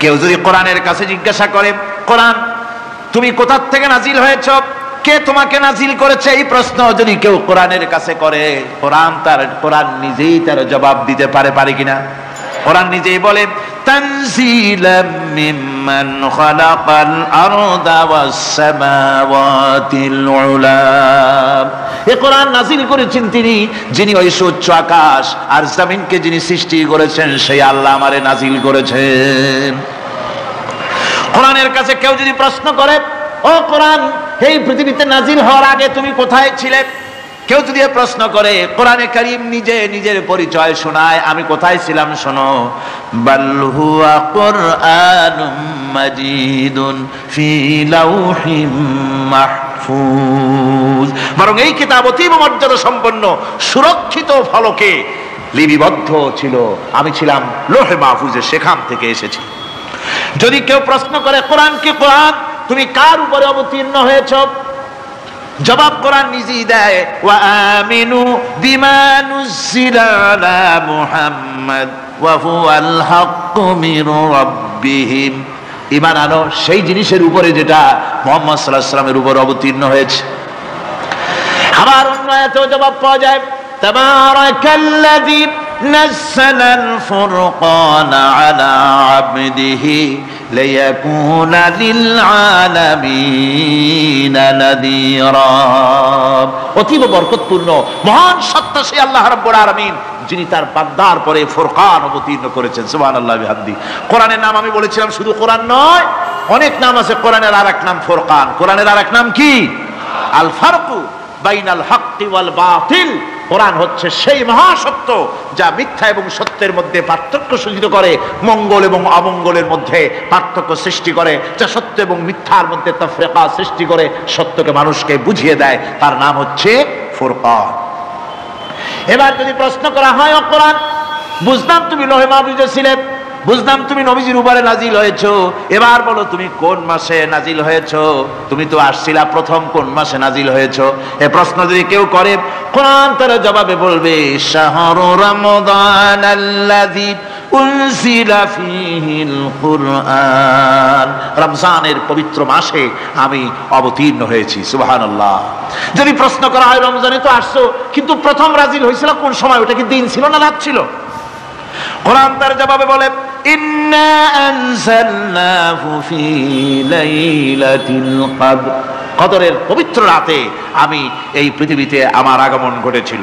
কেউ যদি কোরআনের কাছে জিজ্ঞাসা করে, কোরআন তুমি কোথা থেকে নাজিল হয়েছ, কে তোমাকে নাজিল করেছে, এই প্রশ্ন যদি কেউ কোরআনের কাছে করে, কোরআন নিজেই তার জবাব দিতে পারে কিনা? কোরআন নিজেই বলে, তানজিলাম মিম্মান খালাকাল আরদা ওয়াস সামাওয়াতিল উলা। এই কোরআন নাজিল করেছেন তিনি, যিনি ওই উচ্চ আকাশ আর জমিনকে যিনি সৃষ্টি করেছেন, সেই আল্লাহ আমারে নাজিল করেছেন। কোরআনের কাছে কেউ যদি প্রশ্ন করে, ও কোরআন এই পৃথিবীতে নাজিল হওয়ার আগে তুমি কোথায় ছিলে, কেউ যদি প্রশ্ন করে, কোরআনে কারীম নিজে নিজের পরিচয় শোনায়, আমি কোথায় ছিলাম শোনো, বাল হুয়া কুরআনুম মাজিদুন ফি লাউহিম মাহফুজ। বরং এই কিতাব অতীব মর্যাদা সম্পন্ন সুরক্ষিত ফলকে লিপিবদ্ধ ছিল, আমি ছিলাম লৌহে মাহফুজে, সেখান থেকে এসেছি। যদি কেউ প্রশ্ন করে, কোরআন কি, কোরআন তুমি কার উপরে অবতীর্ণ হয়েছ, জবাব কোরআন নিজেই দেয়, ওয়া আমিনু বিমা নুজিলা আলা মুহাম্মাদ ওয়া হুয়াল হাক্কু মির রাব্বিহিম। ঈমান আনো সেই জিনিসের উপরে যেটা মুহাম্মদ সাল্লাল্লাহু আলাইহি ওয়াসাল্লামের উপর অবতীর্ণ হয়েছে। আবার অন্য আয়াতেও জবাব পাওয়া যায়, তাবারাকাল্লাযী নাযালাল ফুরকানা আলা আবদিহি লিয়াকুনা লিল আলামিনা নাযীরা। অতীব বরকতপূর্ণ মহান সত্তা সেই আল্লাহ রাব্বুল আলামিন, যিনি তার বান্দার পরে ফুরকান অবতীর্ণ করেছেন। সুবহানাল্লাহি ওয়া বিহামদিহি। কোরআনের নাম আমি বলেছিলাম শুধু কোরআন নয়, অনেক নাম আছে। কোরআনের আরেক নাম ফুরকান। কোরআনের আরেক নাম কি? আল ফারকু বাইনাল হাক্কি ওয়াল বাতিল। কোরআন হচ্ছে সেই মহাসত্য যা মিথ্যা এবং সত্যের মধ্যে পার্থক্য সূচিত করে, মঙ্গল এবং অমঙ্গলের মধ্যে পার্থক্য সৃষ্টি করে, যা সত্য এবং মিথ্যার মধ্যে তাফরিকা সৃষ্টি করে, সত্যকে মানুষকে বুঝিয়ে দেয়, তার নাম হচ্ছে ফুরকান। এবার যদি প্রশ্ন করা হয়, ও কোরআন বুঝলাম তুমি লৌহে মাহফুজে ছিলে, বুঝলাম তুমি নবীজির উপরে নাজিল হয়েছো, এবার বলো তুমি কোন মাসে নাজিল হয়েছো, তুমি তো আসছিলা প্রথম কোন মাসে নাজিল হয়েছো? এই প্রশ্ন যদি কেউ করে, কোরআন তার জবাবে বলবে, শাহরু রমাদানাল্লাযী উনজিলা ফীহিল কুরআন। রমজানের পবিত্র মাসে আমি অবতীর্ণ হয়েছি। সুবহানাল্লাহ। যদি প্রশ্ন করা হয়, রমজানে তো আসছো, কিন্তু প্রথম নাজিল হয়েছিল কোন সময়? ওটা কি দিন ছিল না রাত ছিল? কোরআন তার জবাবে বলে, ইন্না আনজালনাহু ফি লাইলাতিল কদর। কদরের পবিত্র রাতে আমি এই পৃথিবীতে আমার আগমন ঘটেছিল।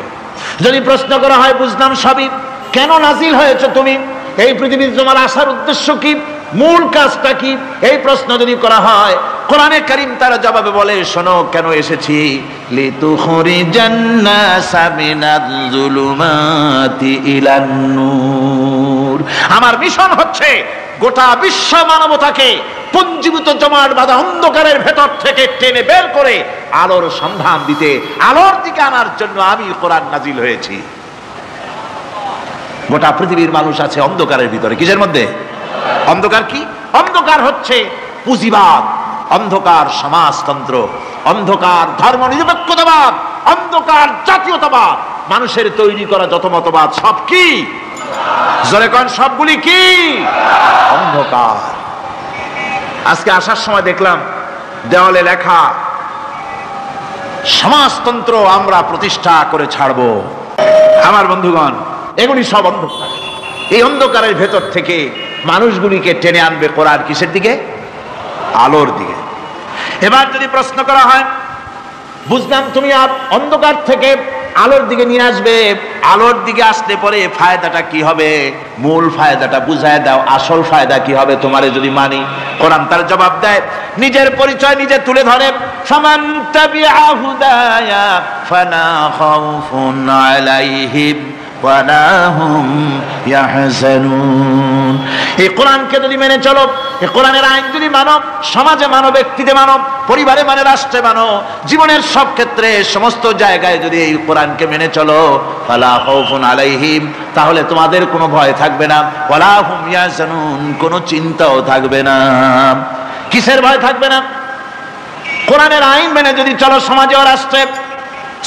যদি প্রশ্ন করা হয়, বুঝলাম সবই, কেন নাজিল হয়েছে তুমি, এই পৃথিবীতে তোমার আসার উদ্দেশ্য কি, মূল কাজটা কি? এই প্রশ্ন যদি করা হয়, কোরআনে কারীম তার জবাবে বলে, শোনো কেন এসেছি, লিতুখরিজান নাসা মিনাজ যুলুমাতি ইলান নূর। আমার মিশন হচ্ছে গোটা বিশ্ব মানবতাকে পঞ্জীভূত জমাট বাঁধা অন্ধকারের ভেতর থেকে টেনে বের করে আলোর সন্ধান দিতে, আলোর দিকে আনার জন্য আমি কোরআন নাজিল হয়েছি। গোটা পৃথিবীর মানুষ আছে অন্ধকারের ভিতরে। কিসের মধ্যে? অন্ধকার কি? অন্ধকার হচ্ছে পুঁজিবাদ, অন্ধকার সমাজতন্ত্র, অন্ধকার ধর্ম নিরপেক্ষতাবাদ, অন্ধকার জাতীয়তাবাদ, মানুষের তৈরি করা যত মতবাদ সব কি? জোরে কোন, সবগুলি কি? অন্ধকার। আজকে আসার সময় দেখলাম দেওয়ালে লেখা, সমাজতন্ত্র আমরা প্রতিষ্ঠা করে ছাড়বো। আমার বন্ধুগণ, এগুলি সব অন্ধকার। এই অন্ধকারের ভেতর থেকে মানুষগুলিকে টেনে আনবে কোরআন কিসের দিকে? আলোর দিকে। এবার যদি প্রশ্ন করা হয়, বুঝলাম তুমি অন্ধকার থেকে আলোর দিকে নিয়ে আসবে, আলোর দিকে আসলে পরে ফায়দাটা কি হবে? মূল ফায়দাটা বুঝায় দাও, আসল ফায়দা কি হবে তোমারে যদি মানি? কোরআন তার জবাব দেয়, নিজের পরিচয় নিজে তুলে ধরে, ফামান তাবিআ হুদায়া ফালা খাউফুন আলাইহিম ওয়ালা হুম ইয়াহজানুন। এই কোরআনকে যদি মেনে চলো, এই কোরআনের আইন যদি মানো, সমাজে মানো, ব্যক্তিতে মানো, পরিবারে মানে, রাষ্ট্রে মানো, জীবনের সব ক্ষেত্রে সমস্ত জায়গায় যদি এই কোরআনকে মেনে চলো, ফালা খাউফুন আলাইহিম, তাহলে তোমাদের কোনো ভয় থাকবে না, ওয়ালা হুম ইয়াহজানুন, কোনো চিন্তাও থাকবে না। কিসের ভয় থাকবে না? কোরআনের আইন মেনে যদি চলো সমাজে ও রাষ্ট্রে,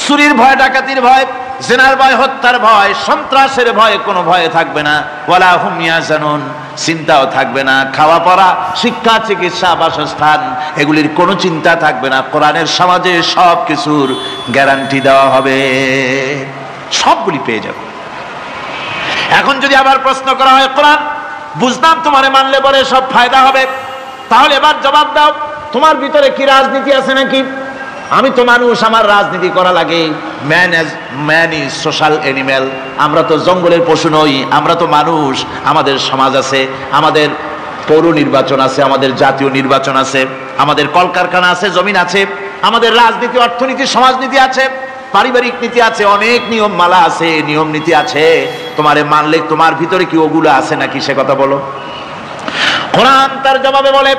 চুরির ভয়, ডাকাতির ভয়, জিনার ভয়, হত্যার ভয়, সন্ত্রাসের ভয়, কোনো ভয় থাকবে না। ওয়ালা হুম ইয়াহজানুন, চিন্তাও থাকবে না। খাওয়া পড়া, শিক্ষা, চিকিৎসা, বাসস্থান, এগুলির কোনো চিন্তা থাকবে না। কোরআনের সমাজে সব কিছুর গ্যারান্টি দেওয়া হবে, সবগুলি পেয়ে যাবে। এখন যদি আবার প্রশ্ন করা হয়, কোরআন বুঝতাম তোমারে মানলে পরে সব ফায়দা হবে, তাহলে এবার জবাব দাও, তোমার ভিতরে কি রাজনীতি আছে নাকি? আমি তো মানুষ, আমার রাজনীতি করা লাগে। Man is social animal. আমরা তো জঙ্গলের পশু নই, আমরা তো মানুষ। আমাদের সমাজ আছে, আমাদের পৌর নির্বাচন আছে, আমাদের জাতীয় নির্বাচন আছে, আমাদের কলকারখানা আছে, জমিন আছে, আমাদের রাজনীতি, অর্থনীতি, সমাজনীতি আছে, পারিবারিক নীতি আছে, অনেক নিয়ম মালা আছে, নিয়ম নীতি আছে। তোমারে মানলে তোমার ভিতরে কি ওগুলো আছে নাকি সে কথা বলো। কোরআন তার জবাবে বলে,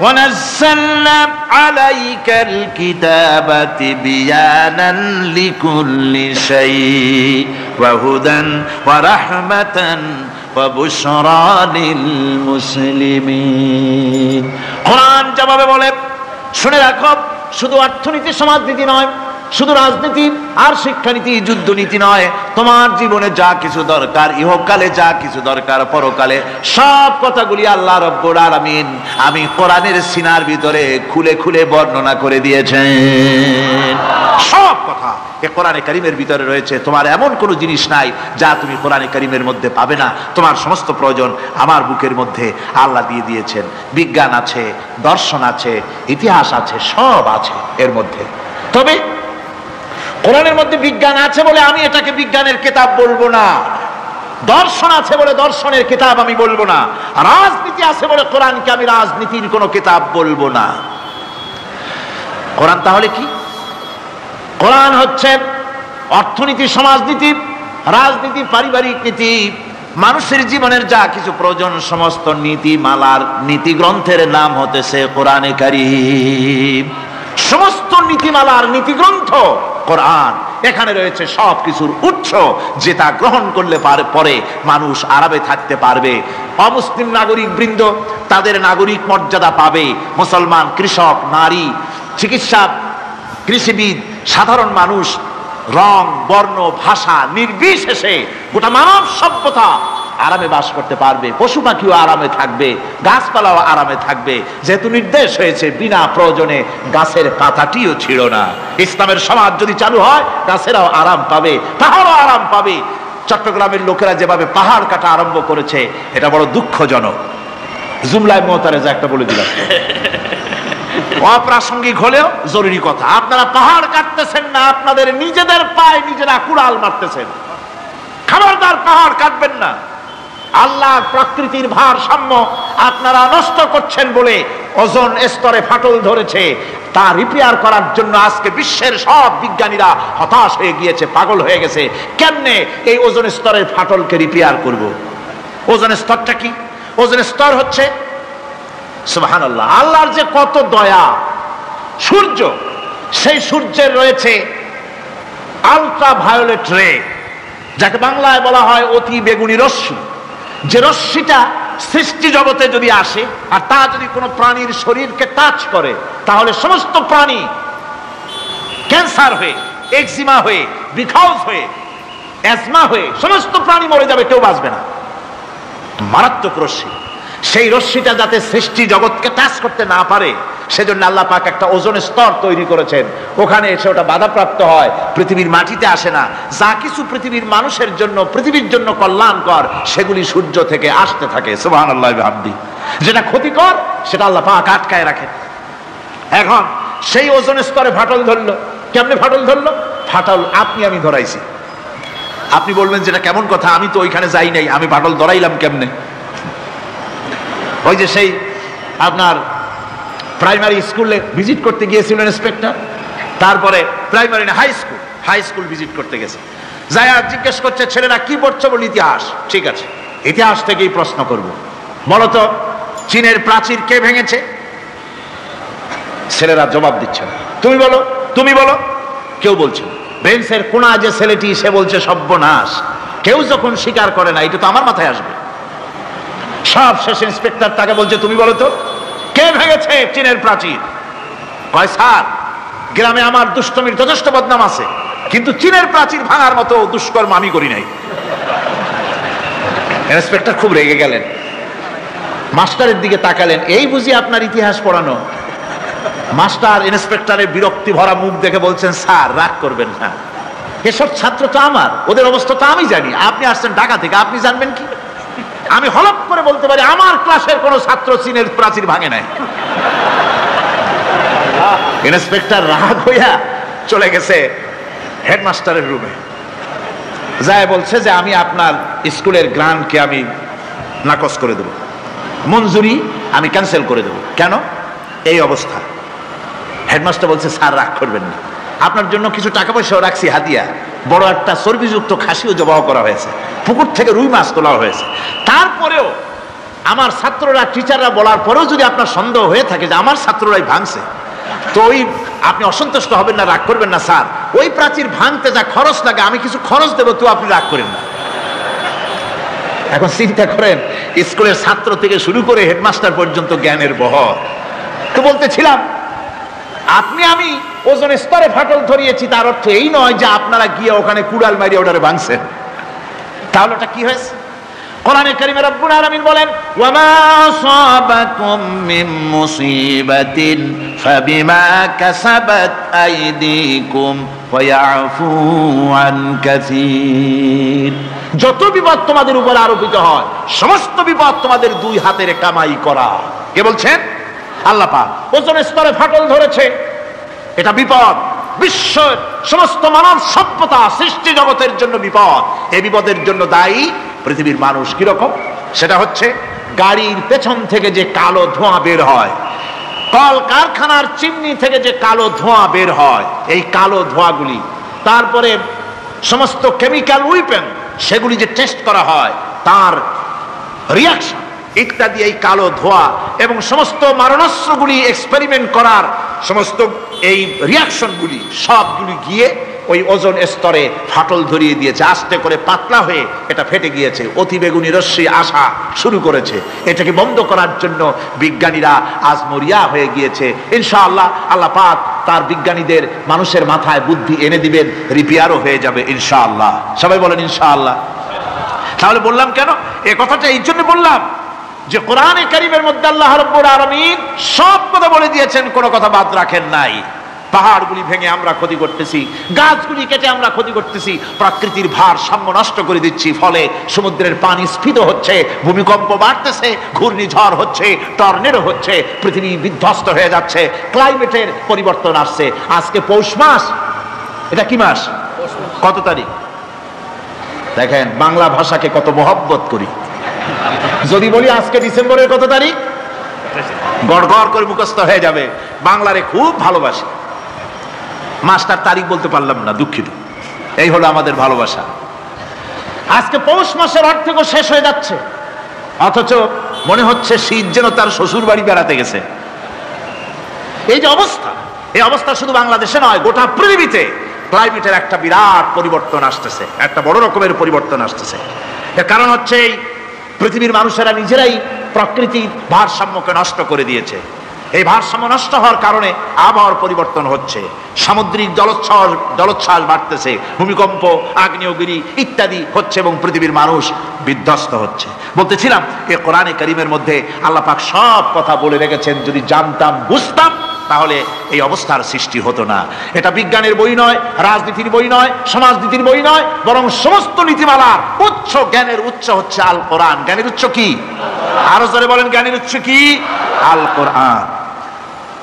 وَنَزَّلْنَا عَلَيْكَ الْكِتَابَ تِبْيَانًا لِكُلِّ شَيْءٍ وَهُدًى وَرَحْمَةً وَبُشْرَى لِلْمُسْلِمِينَ। কোরআন জবাবে বলে, শুনে রাখো, শুধু অর্থনীতি সমাজনীতি নয়, শুধু রাজনীতি আর শিক্ষানীতি, যুদ্ধনীতি নয়, তোমার জীবনে যা কিছু দরকার, ইহকালে যা কিছু দরকার, পরকালে সব কথাগুলি আল্লাহ রাব্বুল আলামিন আমি কোরআনের সিনার ভিতরে খুলে খুলে বর্ণনা করে দিয়েছেন। সব কথা এ কোরআনে কারীমের ভিতরে রয়েছে। তোমার এমন কোনো জিনিস নাই যা তুমি কোরআনে কারীমের মধ্যে পাবে না। তোমার সমস্ত প্রয়োজন আমার বুকের মধ্যে আল্লাহ দিয়ে দিয়েছেন। বিজ্ঞান আছে, দর্শন আছে, ইতিহাস আছে, সব আছে এর মধ্যে। তবে কোরআনের মধ্যে বিজ্ঞান আছে বলে আমি এটাকে বিজ্ঞানের কিতাব বলবো না, দর্শন আছে বলে দর্শনের কিতাব আমি বলবো না, রাজনীতি আছে বলে কোরআনকে আমি রাজনীতির কোনো কিতাব বলবো না। কোরআন তাহলে কি? কোরআন হচ্ছে অর্থনীতি, সমাজনীতি, রাজনীতি, পারিবারিক নীতি, মানুষের জীবনের যা কিছু প্রয়োজন, সমস্ত নীতিমালার নীতি গ্রন্থের নাম হতেছে কোরআনে কারীম। সমস্ত নীতিমালার নীতি গ্রন্থ কোরআন। এখানে রয়েছে সব কিছুর উৎস, যেটা গ্রহণ করলে পরে মানুষ আরামে থাকতে পারবে। অমুসলিম নাগরিক বৃন্দ তাদের নাগরিক মর্যাদা পাবে। মুসলমান, কৃষক, নারী, চিকিৎসা, কৃষিবিদ, সাধারণ মানুষ, রং, বর্ণ, ভাষা নির্বিশেষে গোটা মানব সভ্যতা আরামে বাস করতে পারবে। পশু পাখিও আরামে থাকবে, গাছপালাও আরামে থাকবে, যেহেতু নির্দেশ হয়েছে বিনা প্রয়োজনে গাছের পাতাটিও ছিল না। ইসলামের সমাজ যদি চালু হয়, গাছেরাও আরাম পাবে, পাহাড়ও আরাম পাবে। চট্টগ্রামের লোকেরা যেভাবে পাহাড় কাটা আরম্ভ করেছে, এটা বড় দুঃখজনক। জুমলায় মোতারেজা একটা বলে দিলাম, অপ্রাসঙ্গিক হলেও জরুরি কথা। আপনারা পাহাড় কাটতেছেন না, আপনাদের নিজেদের পায়ে নিজেরা কুড়াল মারতেছেন। খবরদার পাহাড় কাটবেন না। আল্লাহর প্রকৃতির ভারসাম্য আপনারা নষ্ট করছেন বলে ওজোন স্তরে ফাটল ধরেছে। তা রিপেয়ার করার জন্য আজকে বিশ্বের সব বিজ্ঞানীরা হতাশ হয়ে গিয়েছে, পাগল হয়ে গেছে। কেমনে এই ওজোন স্তরের ফাটলকে রিপেয়ার করব? ওজোন স্তরটা কি? ওজোন স্তর হচ্ছে, সুবহানাল্লাহ, আল্লাহর যে কত দয়া। সূর্য, সেই সূর্যের রয়েছে আলট্রা ভায়োলেট রে, যাকে বাংলায় বলা হয় অতি বেগুনি রশ্মি। যে রশ্মিটা সৃষ্টি জগতে যদি আসে আর তা যদি কোনো প্রাণীর শরীরকে টাচ করে, তাহলে সমস্ত প্রাণী ক্যান্সার হয়ে, এক্সিমা হয়ে, বিখাউজ হয়ে, অ্যাজমা হয়ে সমস্ত প্রাণী মরে যাবে, কেউ বাঁচবে না। মারাত্মক রশ্মি। সেই রশ্মিটা যাতে সৃষ্টি জগৎকে টাচ করতে না পারে, সেজন্য আল্লাহ পাক একটা ওজোন স্তর তৈরি করেছেন। ওখানে এসে ওটা বাধাপ্রাপ্ত হয়, পৃথিবীর মাটিতে আসে না। যা কিছু পৃথিবীর মানুষের জন্য, পৃথিবীর জন্য কল্যাণকর, সেগুলি সূর্য থেকে আসতে থাকে। সুবহানাল্লাহ ওয়া বিহামদিহি। যেটা ক্ষতিকর সেটা আল্লাহ পাক আটকায় রাখেন। এখন সেই ওজোন স্তরে ফাটল ধরলো। কেমনে ফাটল ধরলো? ফাটল আপনি আমি ধরাইছি। আপনি বলবেন যেটা কেমন কথা, আমি তো ওইখানে যাই নাই, আমি ফাটল ধরাইলাম কেমনে? ওই যে সেই আপনার প্রাইমারি স্কুলে ভিজিট করতে গিয়েছিলেন ইন্সপেক্টর, তারপরে প্রাইমারি না হাই স্কুল ভিজিট করতে গেছে, যাই আর জিজ্ঞেস করছে ছেলেরা কি পড়ছে? বল ইতিহাস। ঠিক আছে, ইতিহাস থেকেই প্রশ্ন করব। বলতো চীনের প্রাচীর কে ভেঙেছে? ছেলেরা জবাব দিচ্ছে না। তুমি বলো, তুমি বলো। কেউ বলছে না। বেঞ্চের কোনা যে ছেলেটি, সে বলছে সর্বনাশ। কেউ যখন স্বীকার করে না, এটা তো আমার মাথায় আসবে। সব শেষ ইন্সপেক্টর তাকে বলছে তুমি বলো তো কে ভেঙেছে চীনের প্রাচীর? কয় স্যার, গ্রামে আমার দুষ্টমির যথেষ্ট বদনাম আছে, কিন্তু চীনের প্রাচীর ভাঙার মতো দুষ্কর্ম আমি করি নাই। ইন্সপেক্টর খুব রেগে গেলেন, মাস্টারের দিকে তাকালেন, এই বুঝি আপনার ইতিহাস পড়ানো? মাস্টার ইন্সপেক্টরের বিরক্তি ভরা মুখ দেখে বলছেন, স্যার রাগ করবেন না, এসব ছাত্র তো আমার, ওদের অবস্থা তো আমি জানি, আপনি আসছেন ঢাকা থেকে, আপনি জানবেন কি? আমি হলপ করে বলতে পারি আমার ক্লাসের কোন ছাত্র চীনের প্রাচীর ভাঙে নাই। ইন্সপেক্টর রাগ হইয়া চলে গেছে হেডমাস্টারের রুমে, যায় বলছে যে আমি আপনার স্কুলের গ্রান্টকে আমি নাকচ করে দেব, মঞ্জুরি আমি ক্যান্সেল করে দেব। কেন? এই অবস্থা। হেডমাস্টার বলছে, স্যার রাগ করবেন না, আপনার জন্য কিছু টাকা পয়সাও রাখছি হাতিয়া, বড় একটা চর্বিযুক্ত খাসিও জবাহ করা হয়েছে, পুকুর থেকে রুই মাছ তোলা হয়েছে। তারপরেও আমার ছাত্ররা, টিচাররা বলার পরেও যদি আপনার সন্দেহ হয়ে থাকে যে আমার ছাত্ররাই ভাঙছে, তো ওই আপনি অসন্তুষ্ট হবেন না, রাগ করবেন না স্যার, ওই প্রাচীর ভাঙতে যা খরচ লাগে আমি কিছু খরচ দেবো, তো আপনি রাগ করেন না। এখন চিন্তা করেন, স্কুলের ছাত্র থেকে শুরু করে হেডমাস্টার পর্যন্ত জ্ঞানের বহর। তো বলতেছিলাম, আপনি আমি ওজন স্তরে ফাটল ধরিয়েছি, তার অর্থ এই নয় যে আপনারা গিয়ে ওখানে কুড়াল মারিয়ে ওটারে ভাঙছেন। তাহলে ওটা কি হয়েছে? কোরআনে কারীমে রব্বুল আলামিন বলেন, ওয়ামা আসাবাকুম মিন মুসিবাতিন ফাবিমা কাসাবাত আইদিকুম ওয়া ইয়াফু আন কাসীর। যত বিপদ তোমাদের উপর আরোপিত হয়, সমস্ত বিপদ তোমাদের দুই হাতের কামাই করা। কে বলছেন? আল্লাহ পাক। ওজন স্তরে ফাটল ধরেছে, এটা বিপদ, বিশ্বের সমস্ত মানব সভ্যতা সৃষ্টি জগতের জন্য বিপদ। এই বিপদের জন্য দায়ী পৃথিবীর মানুষ। কিরকম? সেটা হচ্ছে গাড়ির পেছন থেকে যে কালো ধোঁয়া বের হয়, কল কারখানার চিমনি থেকে যে কালো ধোঁয়া বের হয়, এই কালো ধোঁয়াগুলি, তারপরে সমস্ত কেমিক্যাল উইপেন সেগুলি যে টেস্ট করা হয়, তার রিয়াকশন ইত্যাদি, এই কালো ধোঁয়া এবং সমস্ত মারণাস্ত্রগুলি এক্সপেরিমেন্ট করার সমস্ত এই রিয়াকশনগুলি সবগুলি গিয়ে ওই ওজন স্তরে ফাটল ধরিয়ে দিয়েছে। আস্তে করে পাতলা হয়ে এটা ফেটে গিয়েছে, অতি বেগুনি রশ্মি আসা শুরু করেছে। এটাকে বন্ধ করার জন্য বিজ্ঞানীরা আজ মরিয়া হয়ে গিয়েছে। ইনশাআল্লাহ আল্লাহ পাক তার বিজ্ঞানীদের মানুষের মাথায় বুদ্ধি এনে দিবেন, রিপেয়ারও হয়ে যাবে ইনশাআল্লাহ। সবাই বলেন ইনশাআল্লাহ। তাহলে বললাম কেন এই কথাটা? এই জন্য বললাম যে কোরআনে কারীমের মধ্যে আল্লাহ রাব্বুল আলামিন সব কথা বলে দিয়েছেন, কোনো কথা বাদ রাখেন নাই। পাহাড়গুলি ভেঙে আমরা ক্ষতি করতেছি, গাছগুলি কেটে আমরা ক্ষতি করতেছি, প্রকৃতির ভারসাম্য নষ্ট করে দিচ্ছি, ফলে সমুদ্রের পানি স্ফীত হচ্ছে, ভূমিকম্প বাড়তেছে, ঘূর্ণিঝড় হচ্ছে, টর্নেডো হচ্ছে, পৃথিবী বিধ্বস্ত হয়ে যাচ্ছে, ক্লাইমেটের পরিবর্তন আসছে। আজকে পৌষ মাস, এটা কি মাস? কত তারিখ? দেখেন বাংলা ভাষাকে কত মহব্বত করি। যদি বলি আজকে ডিসেম্বরের কত তারিখ, গড় গড় করে মুখস্থ হয়ে যাবে। বাংলারে খুব ভালোবাসি, মাসটার তারিখ বলতে পারলাম না, দুঃখিত। এই হলো আমাদের ভালোবাসা। আজকে পৌষ মাসের অর্ধেক শেষ হয়ে যাচ্ছে, অথচ মনে হচ্ছে শীত যেন তার শ্বশুর বাড়ি বেড়াতে গেছে। এই যে অবস্থা, এই অবস্থা শুধু বাংলাদেশে নয়, গোটা পৃথিবীতে ক্লাইমেটের একটা বিরাট পরিবর্তন আসতেছে, একটা বড় রকমের পরিবর্তন আসতেছে। এর কারণ হচ্ছে এই পৃথিবীর মানুষেরা নিজেরাই প্রকৃতির ভারসাম্যকে নষ্ট করে দিয়েছে। এই ভারসাম্য নষ্ট হওয়ার কারণে আবহাওয়ার পরিবর্তন হচ্ছে, সামুদ্রিক জলোচ্ছ্বাস বাড়তেছে, ভূমিকম্প, আগ্নেয়গিরি ইত্যাদি হচ্ছে এবং পৃথিবীর মানুষ বিধ্বস্ত হচ্ছে। বলতেছিলাম এই কোরআনে কারীমের মধ্যে আল্লাহ পাক সব কথা বলে রেখেছেন। যদি জানতাম, বুঝতাম, তাহলে এই অবস্থার সৃষ্টি হতো না। এটা বিজ্ঞানের বই নয়, রাজনীতির বই নয়, সমাজনীতির বই নয়, বরং সমস্ত নীতিমালার উচ্চ, জ্ঞানের উচ্চ হচ্ছে আল কোরআন। জ্ঞানের উচ্চ কি? আরো জোরে বলেন, জ্ঞানের উচ্চ কি? আল কোরআন।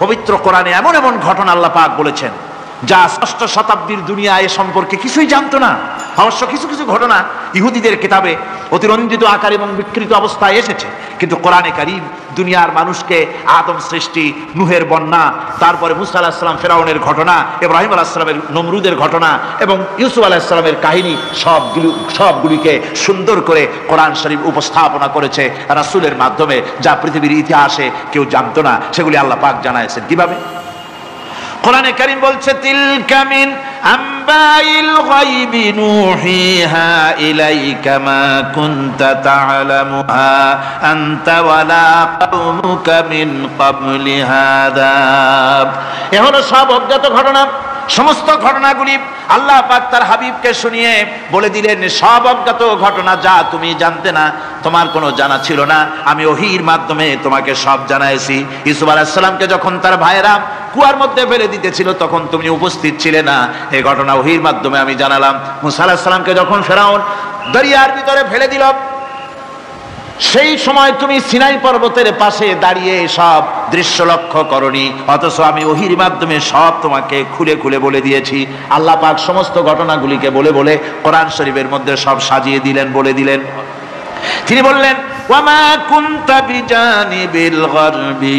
পবিত্র কোরআনে এমন এমন ঘটনা আল্লাহ পাক বলেছেন যা ষষ্ঠ শতাব্দীর দুনিয়া এ সম্পর্কে কিছুই জানতো না। অবশ্য কিছু কিছু ঘটনা ইহুদিদের কিতাবে অতিরঞ্জিত আকার এবং বিকৃত অবস্থায় এসেছে, কিন্তু কোরআনে কারীম দুনিয়ার মানুষকে আদম সৃষ্টি, নূহের বন্যা, তারপরে মুসা আলাইহিস সালাম ফেরাউনের ঘটনা, ইব্রাহিম আলাইহিস সালামের নমরুদের ঘটনা এবং ইউসুফ আলাইহিস সালামের কাহিনী সবগুলিকে সুন্দর করে কোরআন শরীফ উপস্থাপনা করেছে রাসূলের মাধ্যমে, যা পৃথিবীর ইতিহাসে কেউ জানতো না। সেগুলি আল্লাহ পাক জানাইছেন। কিভাবে? কোরআনে কারীম বলছে, তিলকা মিন আম্বাইল গায়বি নূহিহা ইলাইকা মা কুনতা তা'লামুহা আনতা ওয়ালা কওমুকা মিন ক্বাবলি হাযা। এ হলো সব অজ্ঞাত ঘটনা, সমস্ত ঘটনাগুলি আল্লাহ পাক তার হাবিবকে শুনিয়ে বলে দিলেন, সব অজ্ঞাত ঘটনা যা তুমি জানতে না, তোমার কোনো জানা ছিল না, আমি ওহীর মাধ্যমে তোমাকে সব জানাইছি। ইউসুফ আলাইহিস সালামকে যখন তার ভাইয়েরা কুয়ার মধ্যে ফেলে দিতেছিল তখন তুমি উপস্থিত ছিলে না, এই ঘটনা ওহীর মাধ্যমে আমি জানালাম। মুসা আলাইহিস সালামকে যখন ফেরাউন দরিয়ার ভিতরে ফেলে দিল, সেই সময় তুমি সিনাই পর্বতের পাশে দাঁড়িয়ে সব দৃশ্য লক্ষ্য করনি, অথচ আমি ওহীর মাধ্যমে সব তোমাকে খুলে খুলে বলে দিয়েছি। আল্লাহ পাক সমস্ত ঘটনাগুলিকে বলে বলে কোরআন শরীফের মধ্যে সব সাজিয়ে দিলেন, বলে দিলেন। তিনি বললেন, ওয়ামা কুনতা বিজানিবিল গারবি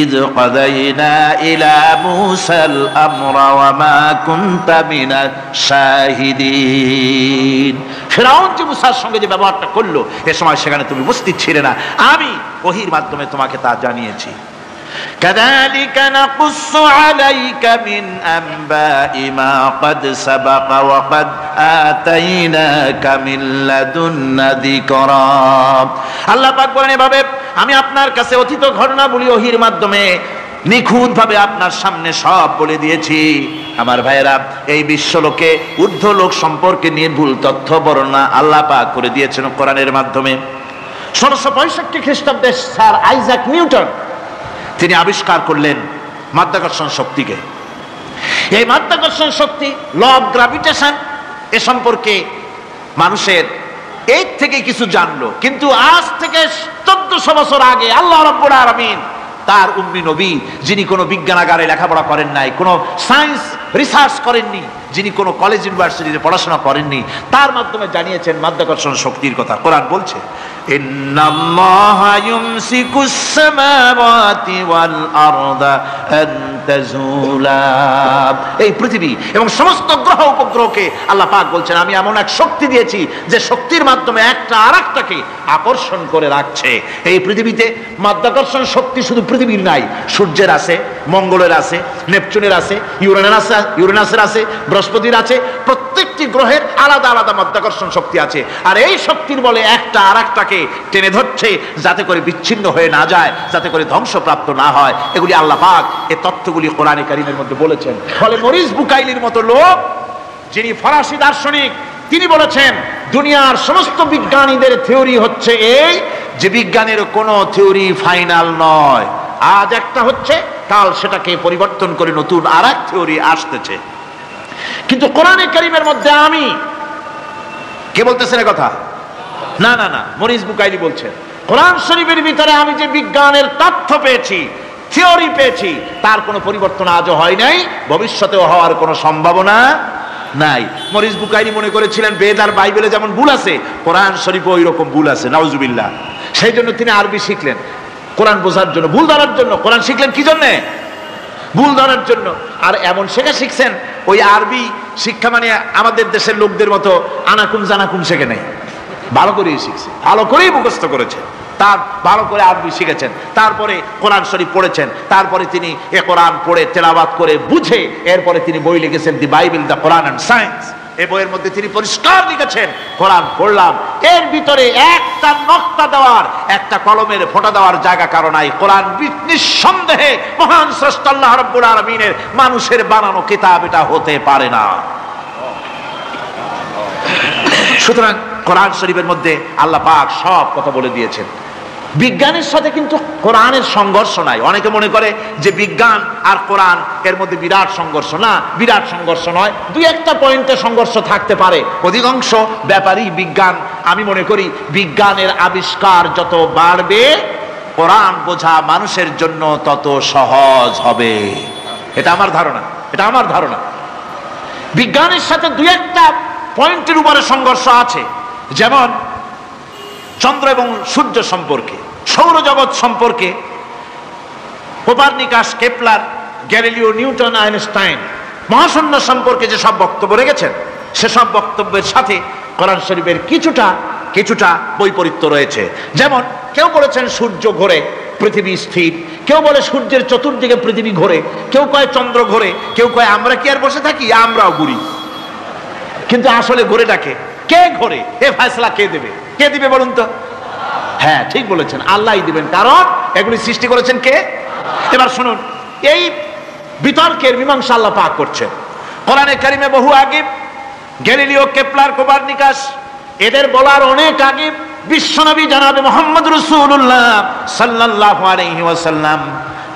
ইয কাদাইনা ইলা মুসাল আমরা ওয়ামা কুনতা মিনাশ শাহিদিন। ফিরআউন যে মুসার সঙ্গে যে ব্যবহারটা করলো, এ সময় সেখানে তুমি উপস্থিত ছিলে না, আমি ওহীর মাধ্যমে তোমাকে তা জানিয়েছি। كذلك نقص عليك من أنباء ما قد سبق وقد آتيناك من لدنا ذكرا। আল্লাহ পাক বলেন, এভাবে আমি আপনার কাছে অতীত ঘটনাবলী ওহীর মাধ্যমে নিখুঁত ভাবে আপনার সামনে সব বলে দিয়েছি। আমার ভাইয়েরা, এই বিশ্বলোকে ঊর্ধ্ব লোক সম্পর্কে নির্ভুল তথ্য বর্ণনা আল্লাহ পাক করে দিয়েছেন কোরআনের মাধ্যমে। 1665 খ্রিস্টাব্দে স্যার আইজাক নিউটন তিনি আবিষ্কার করলেন মাধ্যাকর্ষণ শক্তিকে। এই মাধ্যাকর্ষণ শক্তি, ল অফ গ্রাভিটেশন, এ সম্পর্কে মানুষের এই থেকে কিছু জানলো, কিন্তু আজ থেকে 1400 বছর আগে আল্লাহ রাব্বুল আলামিন তার উম্মি নবী, যিনি কোনো বিজ্ঞানাগারে লেখাপড়া করেন নাই, কোনো সায়েন্স রিসার্চ করেননি, যিনি কোনো কলেজ ইউনিভার্সিটিতে পড়াশোনা করেননি, তার মাধ্যমে জানিয়েছেন মাধ্যাকর্ষণ শক্তির কথা। কোরআন বলছে, ইন্নাল্লাহা ইউমসিকুস সামাওয়াতি ওয়াল আরদা আন তাজুলা। এই পৃথিবী এবং সমস্ত গ্রহ উপগ্রহকে আল্লাহ পাক বলছেন, আমি এমন এক শক্তি দিয়েছি যে শক্তির মাধ্যমে একটা আরেকটাকে আকর্ষণ করে রাখছে। এই পৃথিবীতে মাধ্যাকর্ষণ শক্তি শুধু পৃথিবীর নাই, সূর্যের আছে, মঙ্গলের আছে, নেপচুনের আছে, ইউরেনাসের আছে, বৃহস্পতির আছে। প্রত্যেকটি গ্রহের আলাদা আলাদা মাধ্যাকর্ষণ শক্তি আছে, আর এই শক্তির বলে একটা আরেকটাকে টেনে ধরছে যাতে করে বিচ্ছিন্ন হয়ে না যায়, যাতে করে ধ্বংসপ্রাপ্ত না হয়। এগুলি আল্লাহ পাক এই তথ্যগুলি কোরআনে কারীমের মধ্যে বলেছেন। ফলে মরিস বুকাইলির মতো লোক, যিনি ফরাসি দার্শনিক, তিনি বলেছেন দুনিয়ার সমস্ত বিজ্ঞানীদের থিওরি হচ্ছে এই, যে বিজ্ঞানের কোনো থিওরি ফাইনাল নয়। আজ একটা হচ্ছে, কাল সেটাকে পরিবর্তন করে নতুন আর এক থিওরি আসতেছে। কিন্তু কোরআনে কারীমের মধ্যে আমি, কে বলতেছেন এ কথা? না না না, মরিস বুকাইলি বলছেন, কোরআন শরীফের ভিতরে আমি যে বিজ্ঞানের তথ্য পেয়েছি, থিওরি পেয়েছি, তার কোনো পরিবর্তন আজও হয় নাই, ভবিষ্যতেও হওয়ার কোনো সম্ভাবনা নাই। মরিস বুকাইলি মনে করেছিলেন বেদ আর বাইবেলে যেমন ভুল আছে, কোরআন শরীফে ওই রকম ভুল আছে, নাউজুবিল্লাহ। সেই জন্য তিনি আরবি শিখলেন কোরআন বোঝার জন্য, ভুল ধরার জন্য। কোরআন শিখলেন কি জন্যে? ভুল ধরার জন্য। আর এমন শেখা শিখছেন, ওই আরবি শিক্ষা মানে আমাদের দেশের লোকদের মতো আনাকুন জানাকুন শেখে নেই, ভালো করেই শিখছে, ভালো করেই মুখস্থ করেছে, তার ভালো করে আরবি শিখেছেন, তারপরে কোরআন শরীফ পড়েছেন, তারপরে তিনি এ কোরআন পড়ে তেলাওয়াত করে বুঝে এরপরে তিনি বই লিখেছেন দি Bible, the Quran and science. এই বইয়ের মধ্যে তিনি পরিষ্কার লিখেছেন, কোরআন পড়লাম, এর ভিতরে একটা নকতা দেওয়ার, একটা কলমের ফোঁটা দেওয়ার জায়গা কারণ নাই। কোরআন নিঃসন্দেহে মহান স্রষ্টা আল্লাহ রাব্বুল আলামিনের মানুষের বানানো কিতাব, এটা হতে পারে না। সুতরাং কোরআন শরীফের মধ্যে আল্লাহ পাক সব কথা বলে দিয়েছেন। বিজ্ঞানের সাথে কিন্তু কোরআনের সংঘর্ষ নাই। অনেকে মনে করে যে বিজ্ঞান আর কোরআন এর মধ্যে বিরাট সংঘর্ষ। না, বিরাট সংঘর্ষ নয়, দুই একটা পয়েন্টে সংঘর্ষ থাকতে পারে। অধিকাংশ ব্যাপারই বিজ্ঞান, আমি মনে করি বিজ্ঞানের আবিষ্কার যত বাড়বে, কোরআন বোঝা মানুষের জন্য তত সহজ হবে। এটা আমার ধারণা, এটা আমার ধারণা। বিজ্ঞানের সাথে দুই একটা পয়েন্টের উপরে সংঘর্ষ আছে, যেমন চন্দ্র এবং সূর্য সম্পর্কে, সৌরজগৎ সম্পর্কে Copernicus, Kepler, Galileo, Newton, Einstein মহাশূন্য সম্পর্কে যে সব বক্তব্য রেখেছেন, সেসব বক্তব্যের সাথে কোরআন শরীফের কিছুটা বৈপরীত্য রয়েছে। যেমন কেউ বলেছেন সূর্য ঘোরে, পৃথিবী স্থির, কেউ বলে সূর্যের চতুর্দিকে পৃথিবী ঘোরে, কেউ কয় চন্দ্র ঘোরে, কেউ কয় আমরা কি আর বসে থাকি, আমরাও ঘুরি। কিন্তু আসলে ঘোরেটাকে কে ঘোরে, এ ফয়সালা কে দেবে? কে দিবে বলুন তো? হ্যাঁ, ঠিক বলেছেন, আল্লাহই দিবেন, কারণ এগুলি সৃষ্টি করেছেন কে? এবার শুনুন, এই বিতর্কের মীমাংসা আল্লাহ পাক করছেন। কোরআনে কারিমে বহু আগে গ্যালিলিও, কেপলার, কোপারনিকাস এদের বলার অনেক আগে বিশ্বনবী জনাবে মুহাম্মদ রাসূলুল্লাহ সাল্লাল্লাহু আলাইহি ওয়াসাল্লাম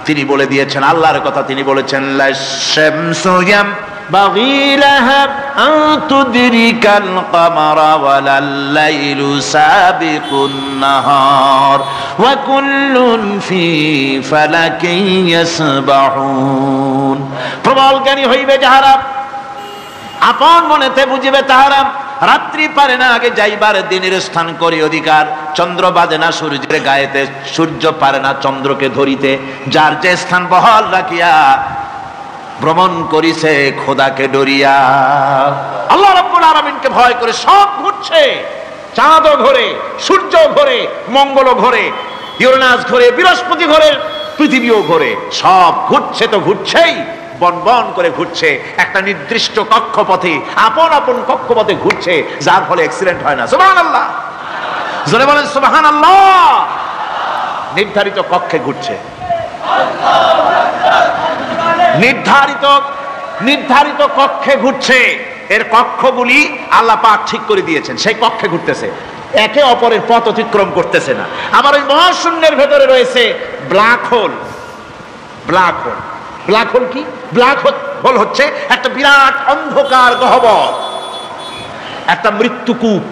তিনি বলে দিয়েছেন, আল্লাহর কথা তিনি বলেছেন, লাশ-শামসু ইয়ানবাগী লাহা আন তুদরিকাল কামারা ওয়ালাল লাইলু সাবিকুন নাহার ওয়া কুল্লুন ফি ফালাকিন ইয়াসবাহুন। প্রবল জ্ঞানী হইবে যাহারা, আপন মনেতে বুঝিবে তাহারা, রাত্রি পারে না আগে যাইবার দিনের স্থান করি অধিকার, চন্দ্র বাজে না সূর্যের গায়েতে, সূর্য পারে না চন্দ্রকে ধরিতে, যার যে স্থান বহাল রাখিয়া ভ্রমণ করিছে খোদাকে ডরিয়া। আল্লাহ রাব্বুল আলামিনকে ভয় করে সব ঘুরছে, চাঁদও ঘোরে, সূর্য ঘোরে, মঙ্গল ঘোরে, ইউরেনাস ঘোরে, বৃহস্পতি ঘোরে, পৃথিবীও ঘোরে, সব ঘুরছে তো ঘুরছেই, বন বন করে ঘুরছে একটা নির্দিষ্ট কক্ষপথে, আপন আপন কক্ষপথে ঘুরছে, যার ফলে অ্যাক্সিডেন্ট হয় না। সুবহানাল্লাহ, জোরে বলেন সুবহানাল্লাহ। নির্ধারিত কক্ষে ঘুরছে, নির্ধারিত কক্ষে ঘুরছে। এর কক্ষগুলি আল্লাহ পাক ঠিক করে দিয়েছেন, সেই কক্ষে ঘুরতেছে, একে অপরের পথ অতিক্রম করতেছে না। আবার ওই মহাশূন্যের ভেতরে রয়েছে black hole. Black hole, black hole কি? ব্ল্যাক হোল হচ্ছে একটা বিরাট অন্ধকার গহ্বর, একটা মৃত্যুকূপ।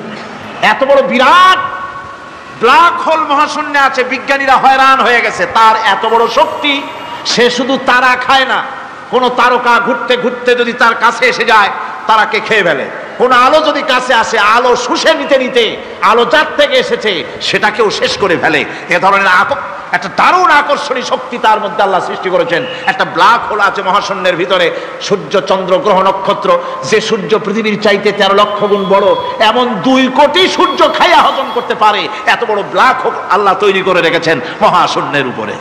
এত বড় বিরাট ব্ল্যাক হোল মহাশূন্যে আছে, বিজ্ঞানীরা হয়রান হয়ে গেছে, তার এত বড় শক্তি। সে শুধু তারা খায় না, কোন তারকা ঘুরতে ঘুরতে যদি তার কাছে এসে যায় তারাকে খেয়ে ফেলে। কোন আলো যদি কাছে আসে, আলো শুষে নিতে নিতে আলো যার থেকে এসেছে সেটাকেও শেষ করে ফেলে। এ ধরনের একটা দারুণ আকর্ষণী শক্তি তার মধ্যে আল্লাহ সৃষ্টি করেছেন। একটা ব্ল্যাক হোল আছে মহাশূন্যের ভিতরে, সূর্য, চন্দ্র, গ্রহ, নক্ষত্র। যে সূর্য পৃথিবীর চাইতে 13 লক্ষ গুণ বড়, এমন 2 কোটি সূর্য খাইয়া হজম করতে পারে, এত বড় ব্ল্যাক হোল আল্লাহ তৈরি করে রেখেছেন মহাশূন্যের উপরে।